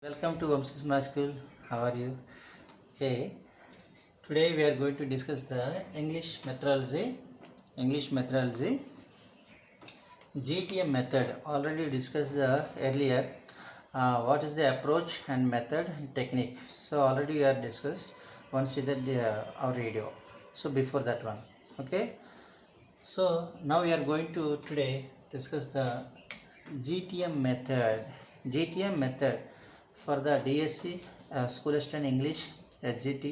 Welcome to Vamsis Math School. How are you? Okay. Today we are going to discuss the English methodology. GTM method. Already discussed the earlier. What is the approach and method and technique? So already we are discussed. Once you did our video. So before that one. Okay. So now we are going to today discuss the GTM method. GTM method for the DSC, School Assistant English, SGT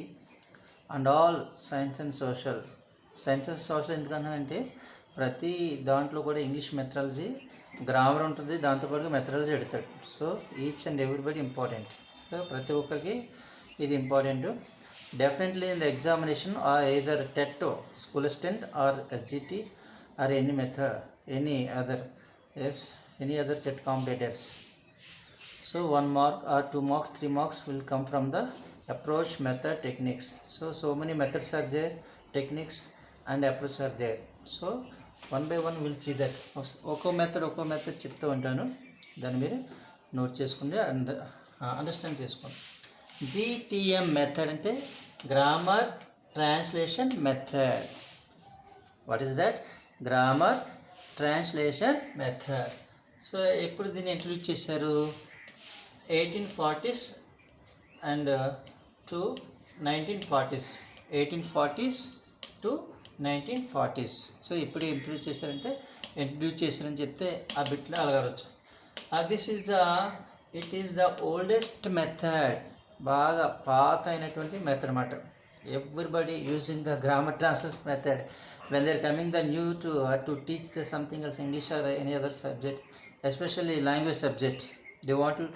and all science and social. Science and social ఎందుకంటే ప్రతి దాంట్లో కూడా English methodology grammar ఉంటుంది, దాంతోపాటుగా methodology ఎడతాడు. So each and everybody important. So ప్రతి ఒక్కరికి ఇది important. Definitely in the examination or either TET, school assistant or SGT or any other TET competitors. So 1 mark or 2 marks, 3 marks will come from the approach, method, techniques. So many methods are there, techniques and approach are there. So one by one we'll see that. ఒక్కో method చెప్తూ ఉంటాను, దాన్ని మీరు note చేసుకుంటే understand చేసుకోండి. GTM method అంటే grammar translation method. What is that? Grammar translation method. So ఎప్పుడు దీన్ని ఇంట్రడ్యూస్ చేశారు? 1840s and to 1940s. 1840s to 1940s. So ఇప్పుడు ఇంట్రడ్యూస్ చేశారని చెప్తే ఆ బిట్లో అలగడవచ్చు. It is the oldest method. బాగా పాత అయినటువంటి మెథడ్ అన్నమాట. Everybody using the grammar translation method when they are coming the new to teach the something else, English or any other subject, especially language subject. They want to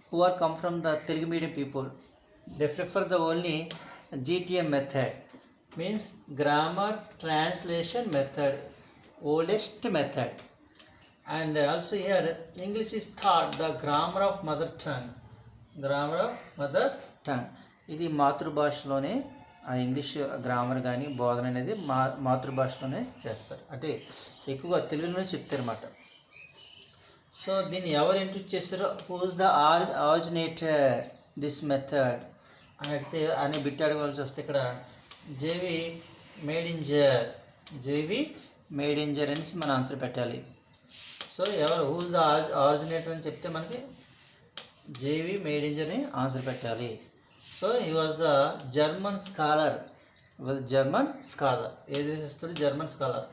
who are come from the Telugu medium people, they prefer the only GTM method, means grammar translation method, oldest method. And also here English is taught the grammar of mother tongue. ఇది మాతృభాషలోనే ఆ English grammar కానీ బోధన అనేది మాతృభాషలోనే చేస్తారు, అంటే ఎక్కువగా తెలుగులోనే చెప్తారన్నమాట. So దీన్ని ఎవరు ఇంట్రడ్యూస్ చేస్తారో, whose the originator this method అని అడిగితే అని బిట్ అడగవలసి వస్తే ఇక్కడ జేవి మేడింజర్ అనేసి మనం ఆన్సర్ పెట్టాలి. సో ఎవరు హూజ్ ద ఆరిజినేటర్ అని చెప్తే మనకి జేవి మేడింజర్ అని ఆన్సర్ పెట్టాలి. So he was the German scholar. ఏది చేస్తాడు? German scholar.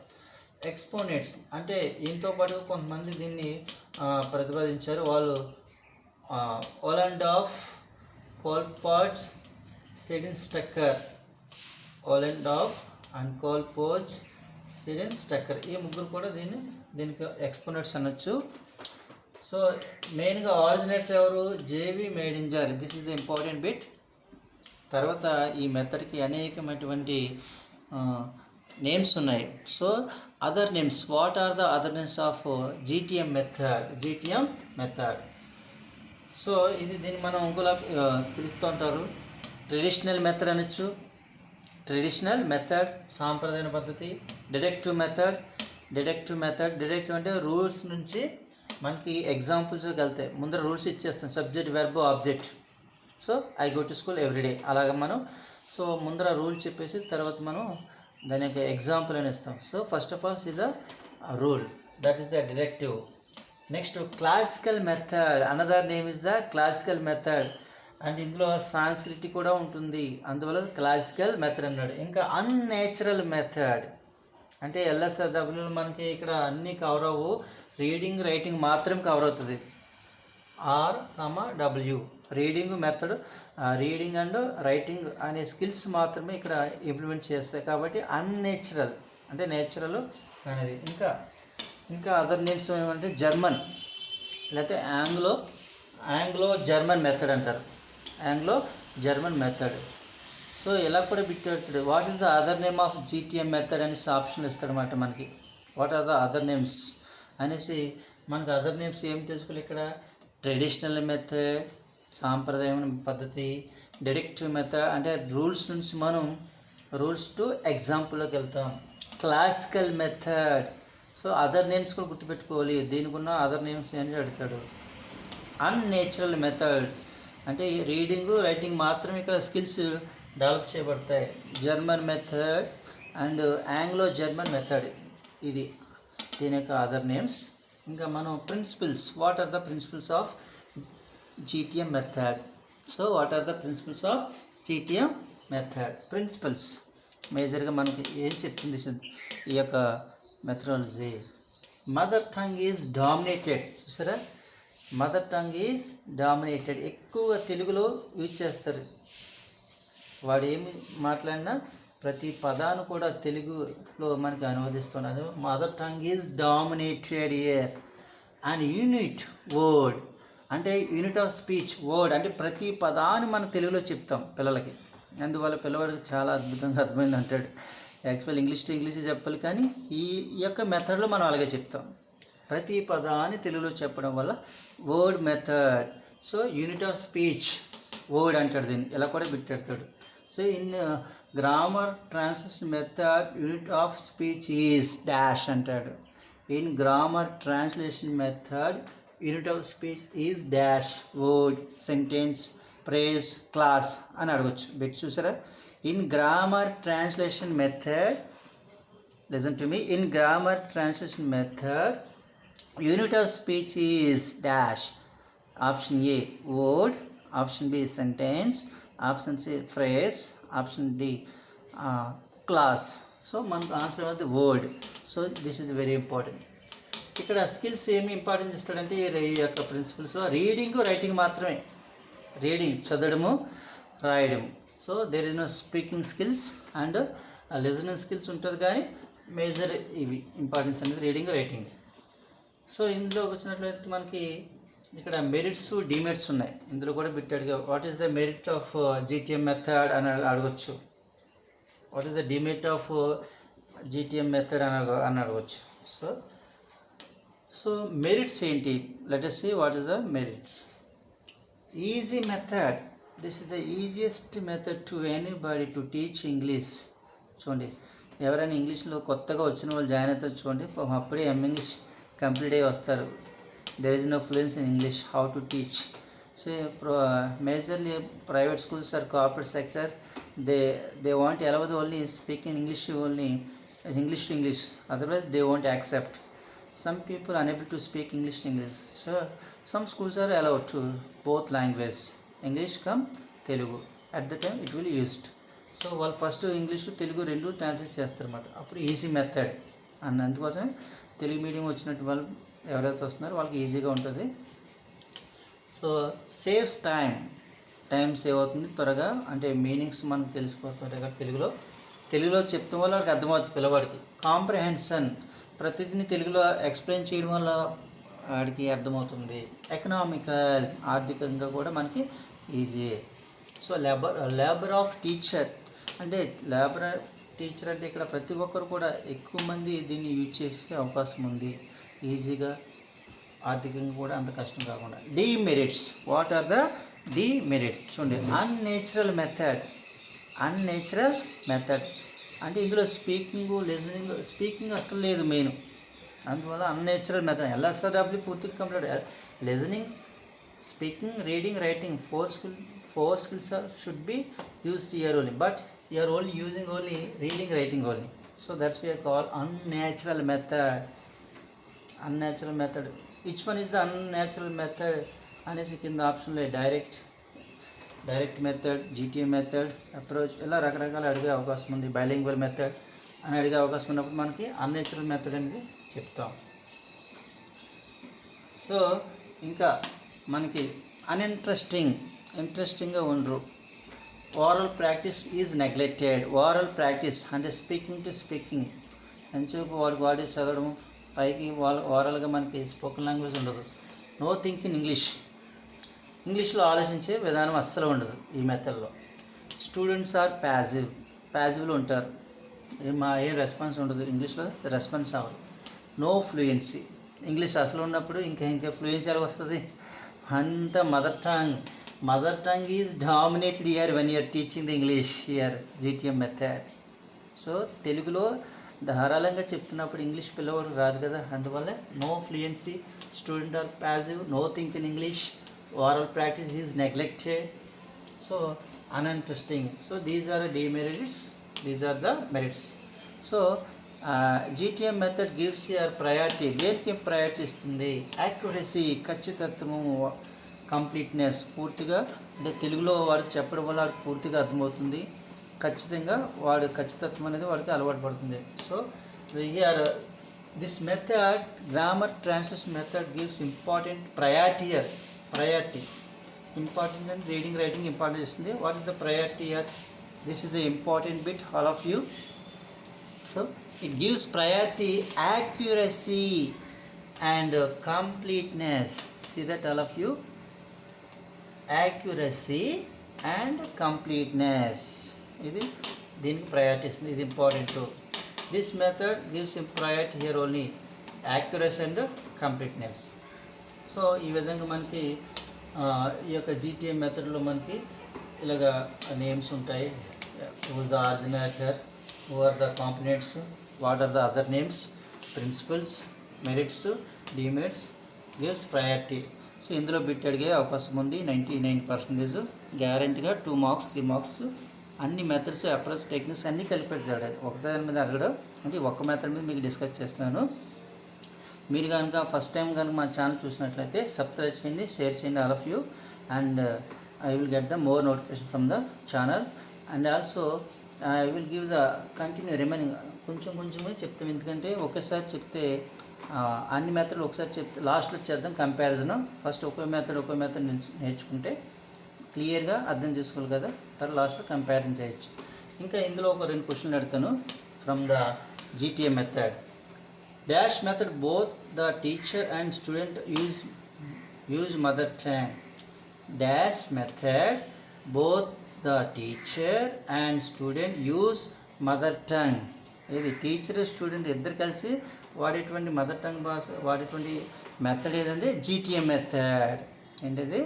ఎక్స్పోనెంట్స్ అంటే ఈయనతో పాటు కొంతమంది దీన్ని ప్రతిపాదించారు. వాళ్ళు ఓలాండాఫ్, కోల్పాజ్, సెడిన్స్టక్కర్. ఈ ముగ్గురు కూడా దీనికి ఎక్స్పోనెంట్స్ అనొచ్చు. సో మెయిన్గా ఆరిజినేటర్ ఎవరు? J V Meidinger. This is the important bit. తర్వాత ఈ మెథడ్కి అనేకమైనటువంటి నేమ్స్ ఉన్నాయి. So other names, what are the other names of GTM method? So దీన్ని మనం ఇంకోలా పిలుస్తూ ఉంటారు. ట్రెడిషనల్ మెథడ్ అనొచ్చు. ట్రెడిషనల్ మెథడ్ సాంప్రదాయ పద్ధతి. డిడక్టివ్ అంటే రూల్స్ నుంచి మనకి ఎగ్జాంపుల్స్కి వెళ్తాయి. ముందర రూల్స్ ఇచ్చేస్తాం, subject, verb, object. So I go to school everyday అలాగ మనం ముందర రూల్ చెప్పేసి తర్వాత మనం దాని యొక్క ఎగ్జాంపుల్ అని ఇస్తాం. So first of all is the rule, that is the deductive. Next classical method, another name is the classical method. And ఇందులో సాంస్క్రిట్ కూడా ఉంటుంది, అందువల్ల క్లాసికల్ మెథడ్ అన్నాడు. ఇంకా అన్నేచురల్ మెథడ్ అంటే LSW మనకి ఇక్కడ అన్నీ కవర్ అవ్వు, రీడింగ్ రైటింగ్ మాత్రం కవర్ అవుతుంది. RW reading method, reading and writing అనే స్కిల్స్ మాత్రమే ఇక్కడ ఇంప్లిమెంట్ చేస్తాయి. కాబట్టి అన్నేచురల్ అంటే నేచురల్ అనేది. ఇంకా అదర్ నేమ్స్ ఏమంటే జర్మన్, లేకపోతే ఆంగ్లో జర్మన్ మెథడ్ అంటారు. సో ఇలా కూడా బిట్టాడు. What is the other name of GTM method అనేసి ఆప్షన్ ఇస్తాడనమాట మనకి. What are the other names అనేసి మనకు అదర్ నేమ్స్ ఏం తెలుసుకోవాలి ఇక్కడ? ట్రెడిషనల్ మెథడ్ సాంప్రదాయమైన పద్ధతి, డిడక్టివ్ మెథడ్ అంటే రూల్స్ నుంచి మనం రూల్స్ టు ఎగ్జాంపుల్లోకి వెళ్తాం. Classical method. So other names కూడా గుర్తుపెట్టుకోవాలి, దీనికి ఉన్న అదర్ నేమ్స్ అని అడుగుతాడు. అన్నేచురల్ మెథడ్ అంటే రీడింగ్ రైటింగ్ మాత్రమే ఇక్కడ స్కిల్స్ డెవలప్ చేయబడతాయి. German method and Anglo German method ఇది దీని యొక్క అదర్ నేమ్స్. ఇంకా మనం principles, what are the principles of GTM method. So what are the principles of GTM method. Principles మేజర్గా మనకి ఏం చెప్తుంది ఈ యొక్క methodology. Mother tongue is dominated. చూసారా, మదర్ టంగ్ ఈజ్ డామినేటెడ్. ఎక్కువగా తెలుగులో యూజ్ చేస్తారు. వాడు ఏమి మాట్లాడినా ప్రతి పదాన్ని కూడా తెలుగులో మనకి అనువదిస్తున్నారు. Mother tongue is dominated here. And unit word అంటే యూనిట్ ఆఫ్ స్పీచ్. వర్డ్ అంటే ప్రతి పదాన్ని మనం తెలుగులో చెప్తాం పిల్లలకి. అందువల్ల పిల్లవాడికి చాలా అద్భుతంగా అర్థమైంది అంటాడు. యాక్చువల్ ఇంగ్లీష్ టు ఇంగ్లీష్ చెప్పాలి, కానీ ఈ యొక్క మెథడ్లో మనం అలాగే చెప్తాం. ప్రతి పదాన్ని తెలుగులో చెప్పడం వల్ల word method. So unit of speech word అంటాడు దీన్ని, ఇలా కూడా పెట్టేస్తాడు. So in grammar translation method unit of speech is dash అంటాడు. In grammar translation method unit of speech is dash word, sentence, phrase, clause అని అడగచ్చు. బెట్ చూసారా, in grammar translation method, listen to me, in grammar translation method unit of speech is dash. Option A word, option B sentence, option C phrase, option D class. So మనకు answer అవుతుంది word. So this is very important. ఇక్కడ skills ఏమి importance ఇస్తాడంటే ఈ యొక్క ప్రిన్సిపల్స్లో reading writing మాత్రమే. Reading చదవడము రాయడం. So there is no speaking skills and listening skills ఉంటుంది, కానీ మేజర్ ఇవి ఇంపార్టెన్స్ అనేది రీడింగ్ రైటింగ్. సో ఇందులో వచ్చినట్లయితే మనకి ఇక్కడ మెరిట్స్ డిమెరిట్స్ ఉన్నాయి. ఇందులో కూడా పెట్టాడుగా what is the merit of GTM method అని అడగచ్చు. What is the demerit of GTM method అని అడగచ్చు. సో మెరిట్స్ ఏంటి? Let us see what is the merits. Easy method. This is the easiest method to anybody to teach English. చూడండి, ఎవరైనా ఇంగ్లీష్లో కొత్తగా వచ్చిన వాళ్ళు జాయిన్ అవుతారు చూడండి, అప్పుడే ఇంగ్లీష్ కంప్లీట్ అయ్యి వస్తారు. There is no fluence in English, how to teach. So majorly private schools or corporate sector, they won't allow the only speak in English, only English to English, otherwise they won't accept. Some people are unable to speak English to English. So some schools are allowed to both languages, English come Telugu. At the time it will be used. So వాళ్ళు first English Telugu రెండు translate చేస్తారన్నమాట. అప్పుడు easy method అన్న అందుకోసమే Telugu medium వచ్చినట్టు వాళ్ళు ఎవరైతే వస్తున్నారో వాళ్ళకి ఈజీగా ఉంటుంది. సో సేవ్స్ టైం సేవ్ అవుతుంది త్వరగా, అంటే మీనింగ్స్ మనకు తెలిసిపోతుంటాయి కదా తెలుగులో చెప్తాం వల్ల వాళ్ళకి అర్థమవుతుంది పిల్లవాడికి. కాంప్రహెన్షన్, ప్రతిదీని తెలుగులో ఎక్స్ప్లెయిన్ చేయడం వల్ల వాడికి అర్థమవుతుంది. ఎకనామికల్, ఆర్థికంగా కూడా మనకి easy. So labour of teacher అంటే టీచర్ అంటే ఇక్కడ ప్రతి ఒక్కరు కూడా ఎక్కువ మంది దీన్ని యూజ్ చేసే అవకాశం ఉంది ఈజీగా, ఆర్థికంగా కూడా అంత కష్టం కాకుండా. Demerits, what are the demerits? చూడండి, అన్నేచురల్ మెథడ్ అంటే ఇందులో స్పీకింగ్ లిజనింగ్, స్పీకింగ్ అసలు లేదు మెయిన్, అందువల్ల అన్నేచురల్ మెథడ్. ఎల్ఎస్ఆర్డబ్ల్యూ పూర్తిగా complete. Listening, speaking, reading, writing, four skills should be used here only, but you are only using only reading, writing only. So that's why I call unnatural method. Which one is the unnatural method? అనేసి కింద ఆప్షన్లో direct method, GTM method, approach, ఇలా రకరకాల అడిగే అవకాశం ఉంది. Bilingual method అని అడిగే అవకాశం ఉన్నప్పుడు మనకి అన్నేచురల్ మెథడ్ అనేది చెప్తాం. సో ఇంకా మనకి ఇంట్రెస్టింగ్గా ఉండరు. Oral practice is neglected. Oral practice అంటే స్పీకింగ్ టు స్పీకింగ్, ఎంతసేపు వాడి చదవడం, పైకి ఓరల్గా మనకి స్పోకెన్ లాంగ్వేజ్ ఉండదు. నో థింక్ ఇన్ ఇంగ్లీష్లో ఆలోచించే విధానం అస్సలు ఉండదు ఈ మెథడ్లో. స్టూడెంట్స్ ఆర్ ప్యాసివ్లో ఉంటారు, ఏం రెస్పాన్స్ ఉండదు. ఇంగ్లీష్లో రెస్పాన్స్ అవ్వదు. నో ఫ్లూయెన్సీ, ఇంగ్లీష్ అసలు ఉన్నప్పుడు ఇంకా ఫ్లూయెన్సీ ఎలా వస్తుంది? అంత mother tongue is dominated here when you're teaching the English here GTM method. So తెలుగులో ధారాళంగా చెప్తున్నప్పుడు ఇంగ్లీష్ పిల్లవాడు రాదు కదా, అందువల్ల no fluency, student are passive, no think in English, oral practice is neglected, so uninteresting. So these are the demerits, these are the merits. So GTM method gives your priority. దేనికి priority ఇస్తుంది? Accuracy, ఖచ్చితత్వము, completeness, పూర్తిగా అంటే తెలుగులో వాడికి చెప్పడం వల్ల వాడికి పూర్తిగా అర్థమవుతుంది, ఖచ్చితంగా వాడి ఖచ్చితత్వం అనేది వాడికి అలవాటు పడుతుంది. So here this method, grammar translation method gives important priority. Important and reading, writing important ఇస్తుంది. What is the priority here? This is the important bit, all of you. So it gives priority, accuracy and completeness. See that, all of you? Accuracy and completeness. ఇది దీనికి priority ఇస్తుంది, ఇది important. This method gives priority here only, accuracy and completeness. So ఈ విధంగా మనకి ఈ యొక్క GTM మెథడ్లో మనకి ఇలాగా నేమ్స్ ఉంటాయి. Who is the originator, who are the components, what are the other names, principles, merits, demerits, gives priority. So ఇందులో బిట్ అడిగే అవకాశం ఉంది 99%. గ్యారంటీగా 2 మార్క్స్ 3 మార్క్స్. అన్ని మెథడ్స్, అప్రోచ్, టెక్నిక్స్ అన్నీ కలిపి పెడతాడు. ఒకదాని మీద అడగడం అంటే ఒక్క మెథడ్ మీద మీకు డిస్కస్ చేస్తున్నాను. మీరు కనుక ఫస్ట్ టైం కనుక మా ఛానల్ చూసినట్లయితే సబ్స్క్రైబ్ చేయండి, షేర్ చేయండి, all of you, and I will get the more notification from the channel. And also I will give the continue remaining. కొంచెమే చెప్తాం, ఎందుకంటే ఒకేసారి చెప్తే అన్ని మెథడ్లు ఒకసారి చెప్తే లాస్ట్లో చేద్దాం కంపారిజన్. ఫస్ట్ ఒక్కో మెథడ్ నేర్చుకుంటే క్లియర్గా అర్థం చేసుకోవాలి కదా, తర్వాత లాస్ట్లో కంపారిజన్ చేయొచ్చు. ఇంకా ఇందులో ఒక 2 క్వశ్చన్లు అడుగుతాను. From the GTM method, dash method both the teacher and student use mother tongue. Dash method both the teacher and student use mother tongue. ఇది టీచర్ స్టూడెంట్ ఇద్దరు కలిసి వాడేటువంటి మదర్ టంగ్ భాష వాడేటువంటి మెథడ్ ఏదంటే GTM మెథడ్. ఏంటిది?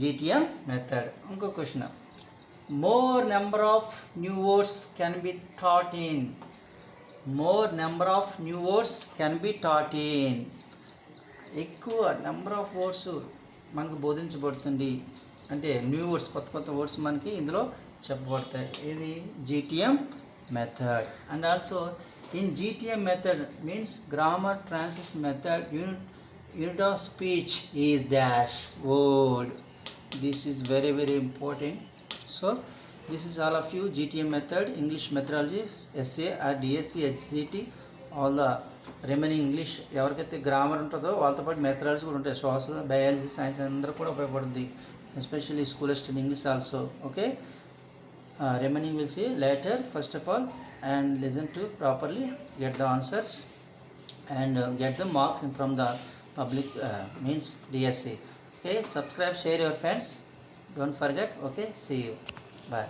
GTM method. ఇంకో question, more number of new words can be taught in. More number of new words can be taught in. ఎక్కువ నెంబర్ ఆఫ్ వర్డ్స్ మనకు బోధించబడుతుంది అంటే న్యూ వర్డ్స్, కొత్త words మనకి ఇందులో చెప్పబడతాయి. ఇది GTM method. And also in GTM method means grammar translation method, unit of speech is dash word. This is very very important. So this is all of you, GTM method, English methodology, SA or DSC, HCT, all the remaining English. ఎవరికైతే grammar ఉంటుందో వాళ్ళతో పాటు methodology కూడా ఉంటాయి. Social, biology, science అందరూ కూడా ఉపయోగపడుతుంది, especially school study English also. Okay, remaining will see later. First of all, and listen to properly, get the answers and get the marks from the public means DSC. Okay, subscribe, share your friends, don't forget. Okay, see you, bye.